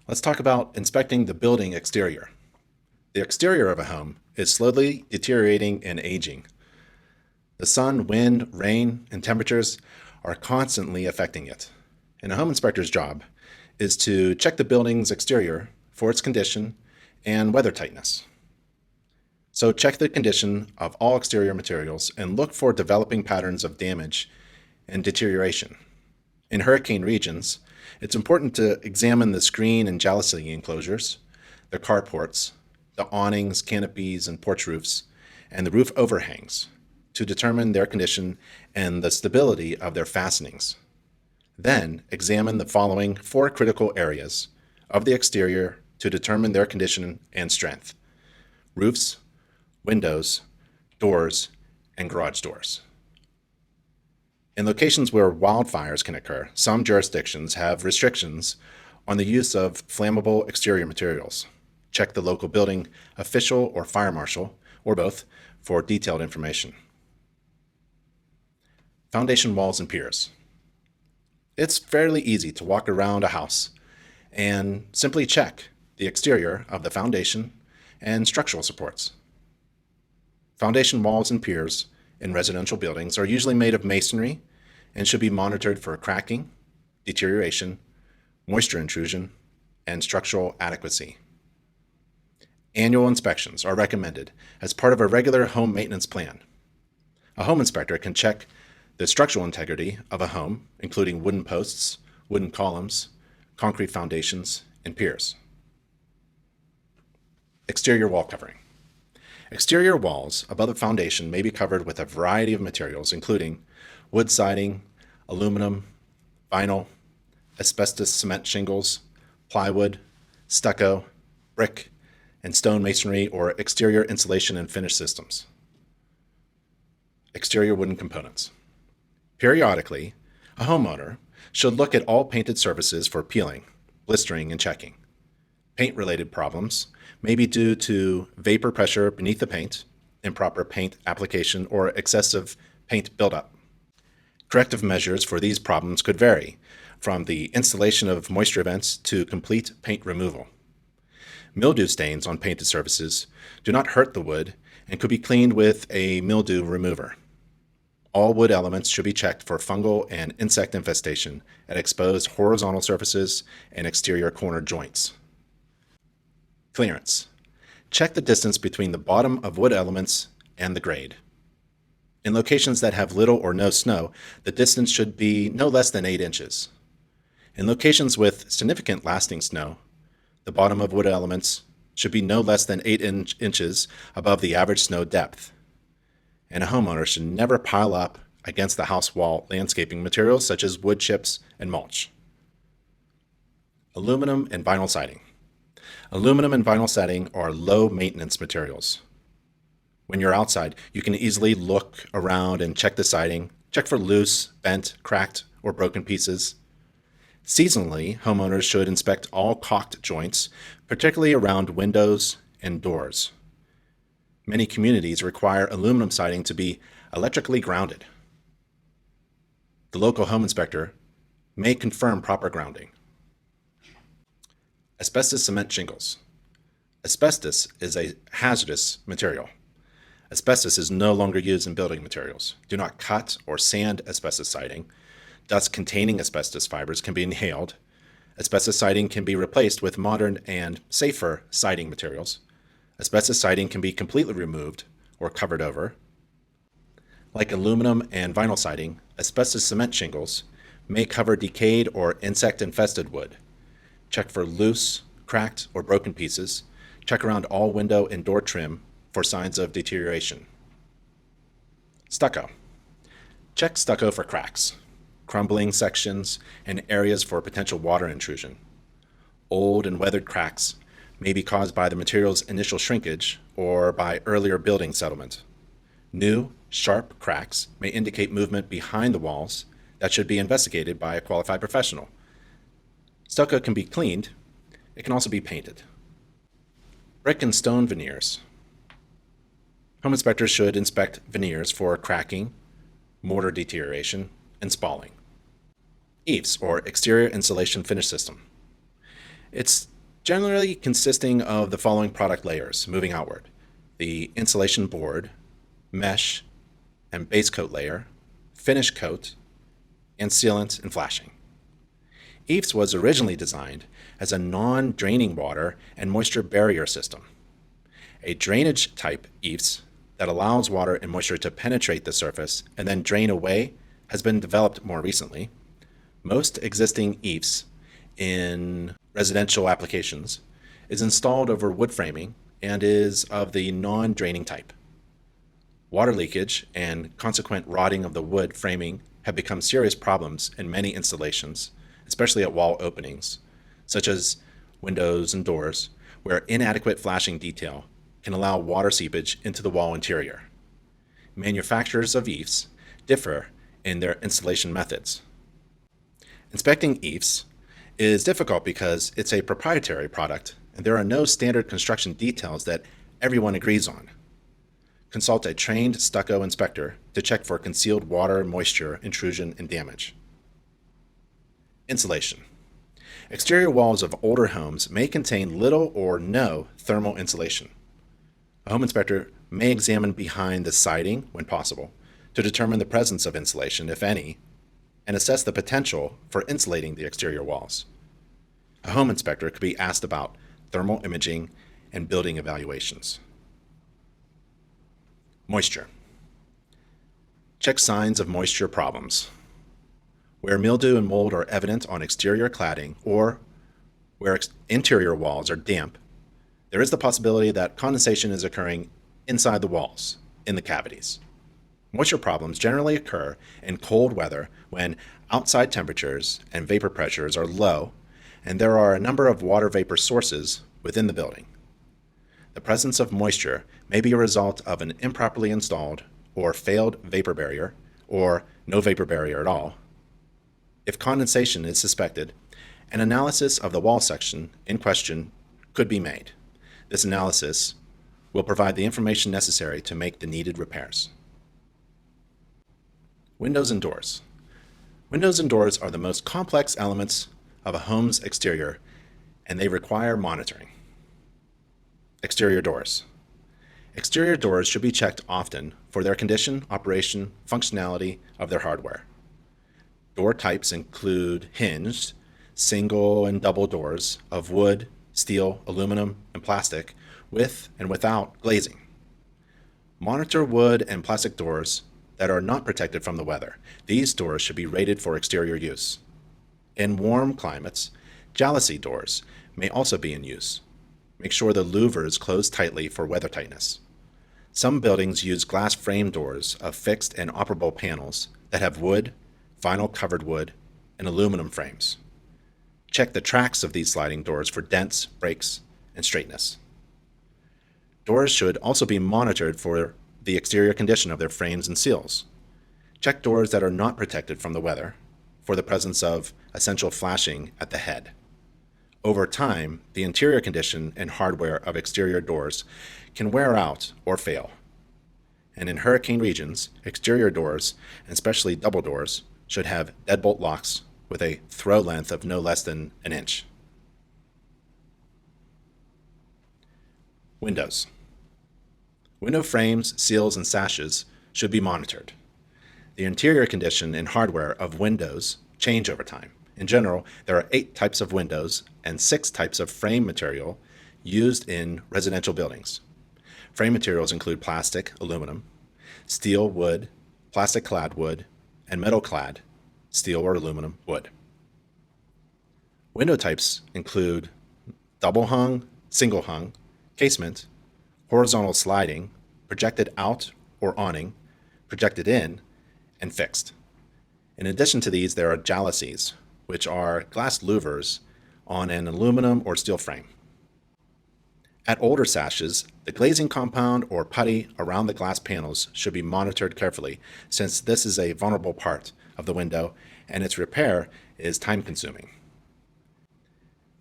Let's talk about inspecting the building exterior. The exterior of a home is slowly deteriorating and aging. The sun, wind, rain, and temperatures are constantly affecting it. And a home inspector's job is to check the building's exterior for its condition and weather tightness. So check the condition of all exterior materials and look for developing patterns of damage and deterioration. In hurricane regions, it's important to examine the screen and jalousie enclosures, the carports, the awnings, canopies, and porch roofs, and the roof overhangs to determine their condition and the stability of their fastenings. Then examine the following 4 critical areas of the exterior to determine their condition and strength: roofs, windows, doors, and garage doors. In locations where wildfires can occur, some jurisdictions have restrictions on the use of flammable exterior materials. Check the local building official or fire marshal, or both, for detailed information. Foundation walls and piers. It's fairly easy to walk around a house and simply check the exterior of the foundation and structural supports. Foundation walls and piers in residential buildings are usually made of masonry and should be monitored for cracking, deterioration, moisture intrusion, and structural adequacy. Annual inspections are recommended as part of a regular home maintenance plan. A home inspector can check the structural integrity of a home, including wooden posts, wooden columns, concrete foundations, and piers. Exterior wall covering. Exterior walls above the foundation may be covered with a variety of materials, including wood siding, aluminum, vinyl, asbestos cement shingles, plywood, stucco, brick, and stone masonry or exterior insulation and finish systems. Exterior wooden components. Periodically, a homeowner should look at all painted surfaces for peeling, blistering, and checking. Paint-related problems may be due to vapor pressure beneath the paint, improper paint application, or excessive paint buildup. Corrective measures for these problems could vary, from the installation of moisture vents to complete paint removal. Mildew stains on painted surfaces do not hurt the wood and could be cleaned with a mildew remover. All wood elements should be checked for fungal and insect infestation at exposed horizontal surfaces and exterior corner joints. Clearance. Check the distance between the bottom of wood elements and the grade. In locations that have little or no snow, the distance should be no less than 8 inches. In locations with significant lasting snow, the bottom of wood elements should be no less than 8 inches above the average snow depth. And a homeowner should never pile up against the house wall landscaping materials such as wood chips and mulch. Aluminum and vinyl siding. Aluminum and vinyl siding are low maintenance materials. When you're outside, you can easily look around and check the siding, check for loose, bent, cracked, or broken pieces. Seasonally, homeowners should inspect all caulked joints, particularly around windows and doors. Many communities require aluminum siding to be electrically grounded. The local home inspector may confirm proper grounding. Asbestos cement shingles. Asbestos is a hazardous material. Asbestos is no longer used in building materials. Do not cut or sand asbestos siding. Dust containing asbestos fibers can be inhaled. Asbestos siding can be replaced with modern and safer siding materials. Asbestos siding can be completely removed or covered over. Like aluminum and vinyl siding, asbestos cement shingles may cover decayed or insect-infested wood. Check for loose, cracked, or broken pieces. Check around all window and door trim for signs of deterioration. Stucco. Check stucco for cracks, crumbling sections, and areas for potential water intrusion. Old and weathered cracks may be caused by the material's initial shrinkage or by earlier building settlement. New, sharp cracks may indicate movement behind the walls that should be investigated by a qualified professional. Stucco can be cleaned. It can also be painted. Brick and stone veneers. Home inspectors should inspect veneers for cracking, mortar deterioration, and spalling. EIFS, or exterior insulation finish system. It's generally consisting of the following product layers moving outward: the insulation board, mesh, and base coat layer, finish coat, and sealant and flashing. EIFS was originally designed as a non-draining water and moisture barrier system. A drainage type EIFS that allows water and moisture to penetrate the surface and then drain away has been developed more recently. Most existing EIFS in residential applications is installed over wood framing and is of the non-draining type. Water leakage and consequent rotting of the wood framing have become serious problems in many installations, especially at wall openings, such as windows and doors, where inadequate flashing detail can allow water seepage into the wall interior. Manufacturers of EIFS differ in their installation methods. Inspecting EIFS is difficult because it's a proprietary product and there are no standard construction details that everyone agrees on. Consult a trained stucco inspector to check for concealed water, moisture, intrusion, and damage. Insulation. Exterior walls of older homes may contain little or no thermal insulation. A home inspector may examine behind the siding when possible to determine the presence of insulation, if any, and assess the potential for insulating the exterior walls. A home inspector could be asked about thermal imaging and building evaluations. Moisture. Check signs of moisture problems. Where mildew and mold are evident on exterior cladding or where interior walls are damp, there is the possibility that condensation is occurring inside the walls, in the cavities. Moisture problems generally occur in cold weather when outside temperatures and vapor pressures are low and there are a number of water vapor sources within the building. The presence of moisture may be a result of an improperly installed or failed vapor barrier or no vapor barrier at all. If condensation is suspected, an analysis of the wall section in question could be made. This analysis will provide the information necessary to make the needed repairs. Windows and doors. Windows and doors are the most complex elements of a home's exterior, and they require monitoring. Exterior doors. Exterior doors should be checked often for their condition, operation, functionality of their hardware. Door types include hinged, single and double doors of wood, steel, aluminum, and plastic, with and without glazing. Monitor wood and plastic doors that are not protected from the weather. These doors should be rated for exterior use. In warm climates, jalousie doors may also be in use. Make sure the louvers close tightly for weather tightness. Some buildings use glass frame doors of fixed and operable panels that have wood, vinyl covered wood, and aluminum frames. Check the tracks of these sliding doors for dents, breaks, and straightness. Doors should also be monitored for the exterior condition of their frames and seals. Check doors that are not protected from the weather for the presence of essential flashing at the head. Over time, the interior condition and hardware of exterior doors can wear out or fail. And in hurricane regions, exterior doors, and especially double doors, should have deadbolt locks with a throw length of no less than an inch. Windows. Window frames, seals, and sashes should be monitored. The interior condition and hardware of windows change over time. In general, there are 8 types of windows and 6 types of frame material used in residential buildings. Frame materials include plastic, aluminum, steel, wood, plastic-clad wood, and metal-clad steel or aluminum wood. Window types include double-hung, single-hung, casement, horizontal sliding, projected out or awning, projected in, and fixed. In addition to these, there are jalousies, which are glass louvers on an aluminum or steel frame. At older sashes, the glazing compound or putty around the glass panels should be monitored carefully, since this is a vulnerable part of the window and its repair is time-consuming.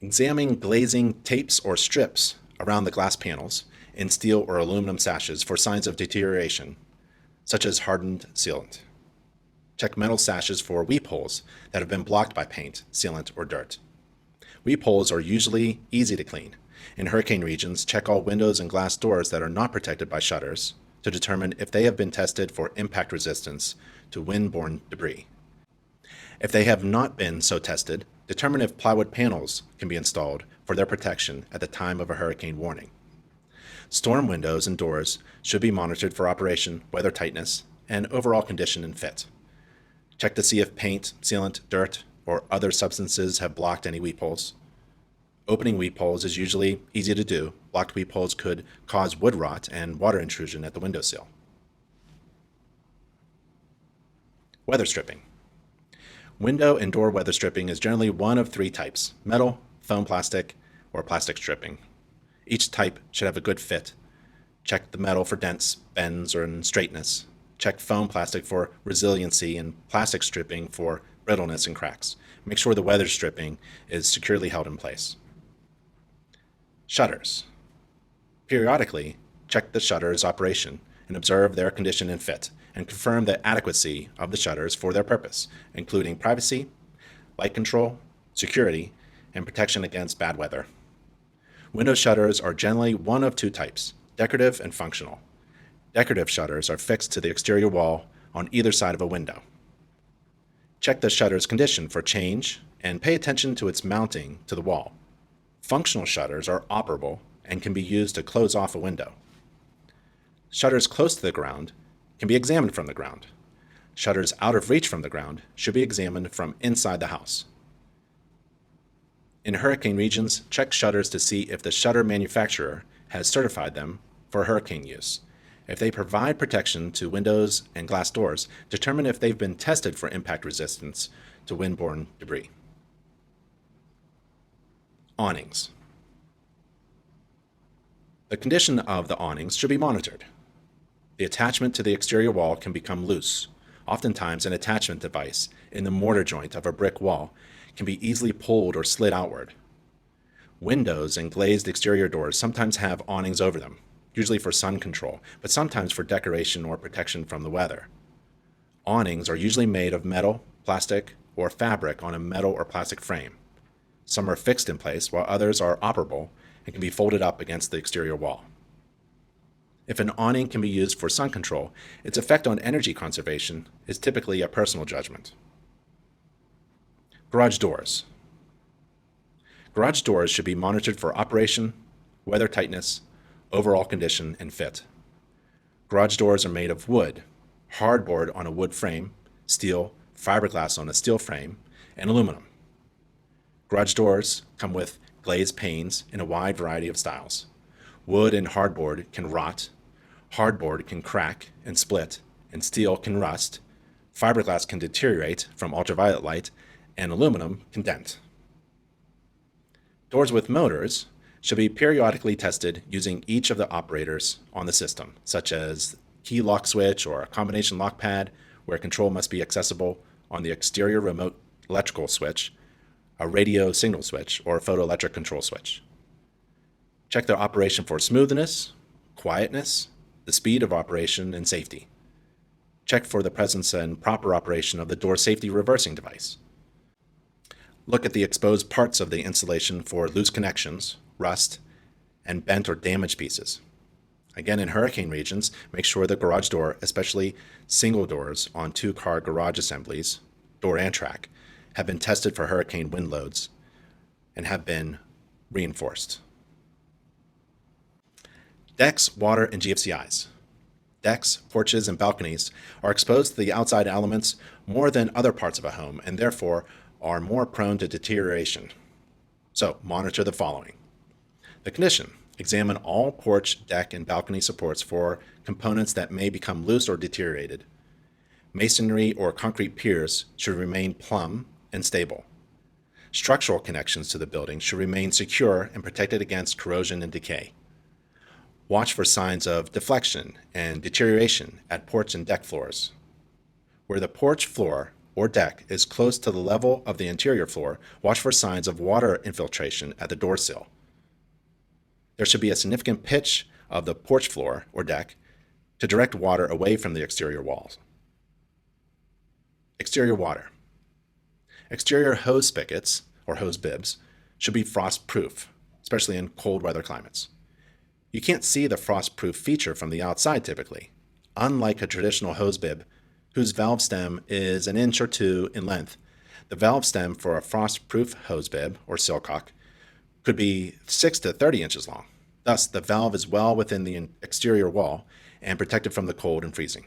Examine glazing tapes or strips around the glass panels in steel or aluminum sashes for signs of deterioration, such as hardened sealant. Check metal sashes for weep holes that have been blocked by paint, sealant, or dirt. Weep holes are usually easy to clean. In hurricane regions, check all windows and glass doors that are not protected by shutters to determine if they have been tested for impact resistance to wind-borne debris. If they have not been so tested, determine if plywood panels can be installed for their protection at the time of a hurricane warning. Storm windows and doors should be monitored for operation, weather tightness, and overall condition and fit. Check to see if paint, sealant, dirt, or other substances have blocked any weep holes. Opening weep holes is usually easy to do. Blocked weep holes could cause wood rot and water intrusion at the windowsill. Weather stripping. Window and door weather stripping is generally one of three types: metal, foam plastic, or plastic stripping. Each type should have a good fit. Check the metal for dents, bends, or straightness. Check foam plastic for resiliency and plastic stripping for brittleness and cracks. Make sure the weather stripping is securely held in place. Shutters. Periodically, check the shutter's operation and observe their condition and fit, and confirm the adequacy of the shutters for their purpose, including privacy, light control, security, and protection against bad weather. Window shutters are generally one of two types: decorative and functional. Decorative shutters are fixed to the exterior wall on either side of a window. Check the shutter's condition for change and pay attention to its mounting to the wall. Functional shutters are operable and can be used to close off a window. Shutters close to the ground can be examined from the ground. Shutters out of reach from the ground should be examined from inside the house. In hurricane regions, check shutters to see if the shutter manufacturer has certified them for hurricane use. If they provide protection to windows and glass doors, determine if they've been tested for impact resistance to wind-borne debris. Awnings. The condition of the awnings should be monitored. The attachment to the exterior wall can become loose. Oftentimes, an attachment device in the mortar joint of a brick wall can be easily pulled or slid outward. Windows and glazed exterior doors sometimes have awnings over them, usually for sun control, but sometimes for decoration or protection from the weather. Awnings are usually made of metal, plastic, or fabric on a metal or plastic frame. Some are fixed in place, while others are operable and can be folded up against the exterior wall. If an awning can be used for sun control, its effect on energy conservation is typically a personal judgment. Garage doors. Garage doors should be monitored for operation, weather tightness, overall condition, and fit. Garage doors are made of wood, hardboard on a wood frame, steel, fiberglass on a steel frame, and aluminum. Garage doors come with glazed panes in a wide variety of styles. Wood and hardboard can rot, hardboard can crack and split, and steel can rust. Fiberglass can deteriorate from ultraviolet light, and aluminum can dent. Doors with motors should be periodically tested using each of the operators on the system, such as key lock switch or a combination lock pad where control must be accessible on the exterior remote electrical switch, a radio signal switch, or a photoelectric control switch. Check their operation for smoothness, quietness, the speed of operation, and safety. Check for the presence and proper operation of the door safety reversing device. Look at the exposed parts of the insulation for loose connections, rust, and bent or damaged pieces. Again, in hurricane regions, make sure the garage door, especially single doors on two-car garage assemblies, door and track, have been tested for hurricane wind loads and have been reinforced. Decks, water, and GFCIs. Decks, porches, and balconies are exposed to the outside elements more than other parts of a home and therefore are more prone to deterioration. So monitor the following. The condition. Examine all porch, deck, and balcony supports for components that may become loose or deteriorated. Masonry or concrete piers should remain plumb and stable. Structural connections to the building should remain secure and protected against corrosion and decay. Watch for signs of deflection and deterioration at porch and deck floors. Where the porch floor or deck is close to the level of the interior floor, watch for signs of water infiltration at the door sill. There should be a significant pitch of the porch floor or deck to direct water away from the exterior walls. Exterior water. Exterior hose spigots or hose bibs should be frost-proof, especially in cold weather climates. You can't see the frost-proof feature from the outside typically, unlike a traditional hose bib whose valve stem is an inch or two in length. The valve stem for a frost-proof hose bib or silcock could be 6 to 30 inches long. Thus, the valve is well within the exterior wall and protected from the cold and freezing.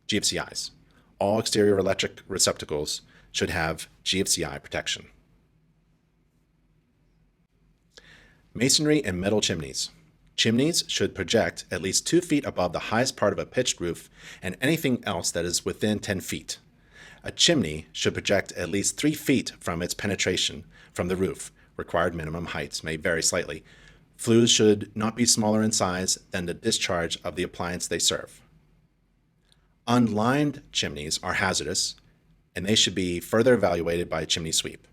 GFCIs. All exterior electric receptacles should have GFCI protection. Masonry and metal chimneys. Chimneys should project at least 2 feet above the highest part of a pitched roof and anything else that is within 10 feet. A chimney should project at least 3 feet from its penetration from the roof. Required minimum heights may vary slightly. Flues should not be smaller in size than the discharge of the appliance they serve. Unlined chimneys are hazardous, and they should be further evaluated by a chimney sweep.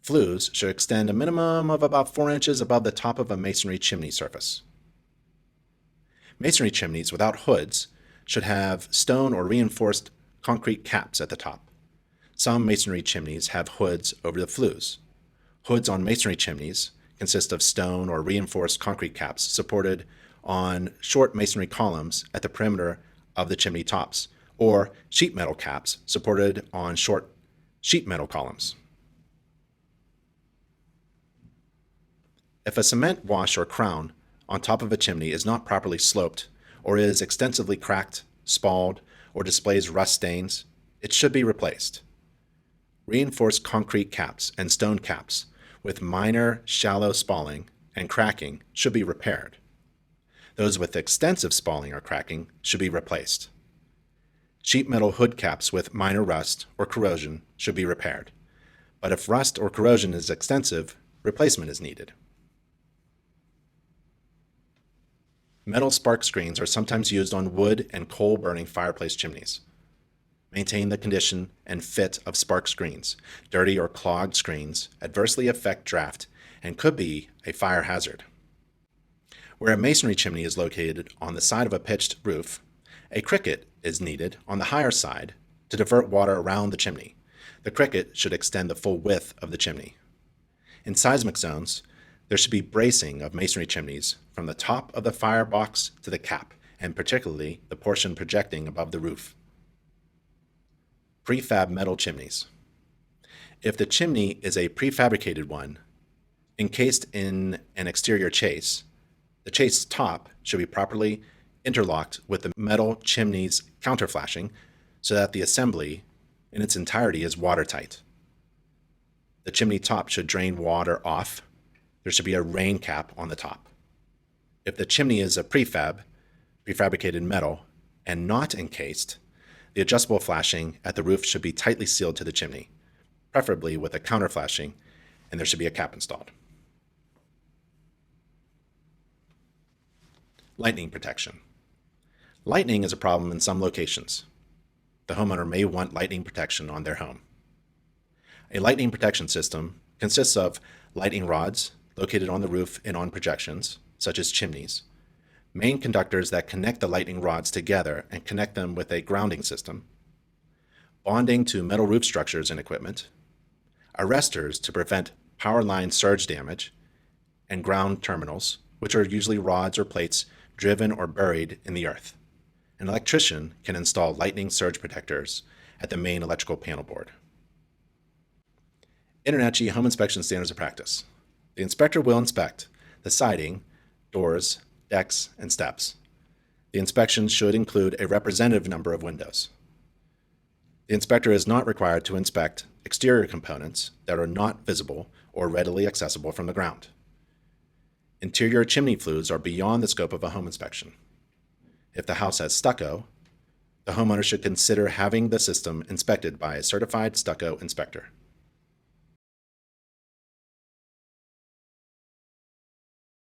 Flues should extend a minimum of about 4 inches above the top of a masonry chimney surface. Masonry chimneys without hoods should have stone or reinforced concrete caps at the top. Some masonry chimneys have hoods over the flues. Hoods on masonry chimneys consist of stone or reinforced concrete caps supported on short masonry columns at the perimeter of the chimney tops, or sheet metal caps supported on short sheet metal columns. If a cement wash or crown on top of a chimney is not properly sloped, or is extensively cracked, spalled, or displays rust stains, it should be replaced. Reinforced concrete caps and stone caps with minor shallow spalling and cracking should be repaired. Those with extensive spalling or cracking should be replaced. Sheet metal hood caps with minor rust or corrosion should be repaired, but if rust or corrosion is extensive, replacement is needed. Metal spark screens are sometimes used on wood and coal-burning fireplace chimneys. Maintain the condition and fit of spark screens. Dirty or clogged screens adversely affect draft and could be a fire hazard. Where a masonry chimney is located on the side of a pitched roof, a cricket is needed on the higher side to divert water around the chimney. The cricket should extend the full width of the chimney. In seismic zones, there should be bracing of masonry chimneys from the top of the firebox to the cap, and particularly the portion projecting above the roof. Prefab metal chimneys. If the chimney is a prefabricated one, encased in an exterior chase, the chase top should be properly interlocked with the metal chimney's counterflashing so that the assembly in its entirety is watertight. The chimney top should drain water off. There should be a rain cap on the top. If the chimney is a prefabricated metal, and not encased, the adjustable flashing at the roof should be tightly sealed to the chimney, preferably with a counterflashing, and there should be a cap installed. Lightning protection. Lightning is a problem in some locations. The homeowner may want lightning protection on their home. A lightning protection system consists of lightning rods located on the roof and on projections, such as chimneys, main conductors that connect the lightning rods together and connect them with a grounding system, bonding to metal roof structures and equipment, arresters to prevent power line surge damage, and ground terminals, which are usually rods or plates driven or buried in the earth. An electrician can install lightning surge protectors at the main electrical panel board. InterNACHI Home Inspection Standards of Practice. The inspector will inspect the siding, doors, decks, and steps. The inspection should include a representative number of windows. The inspector is not required to inspect exterior components that are not visible or readily accessible from the ground. Interior chimney flues are beyond the scope of a home inspection. If the house has stucco, the homeowner should consider having the system inspected by a certified stucco inspector.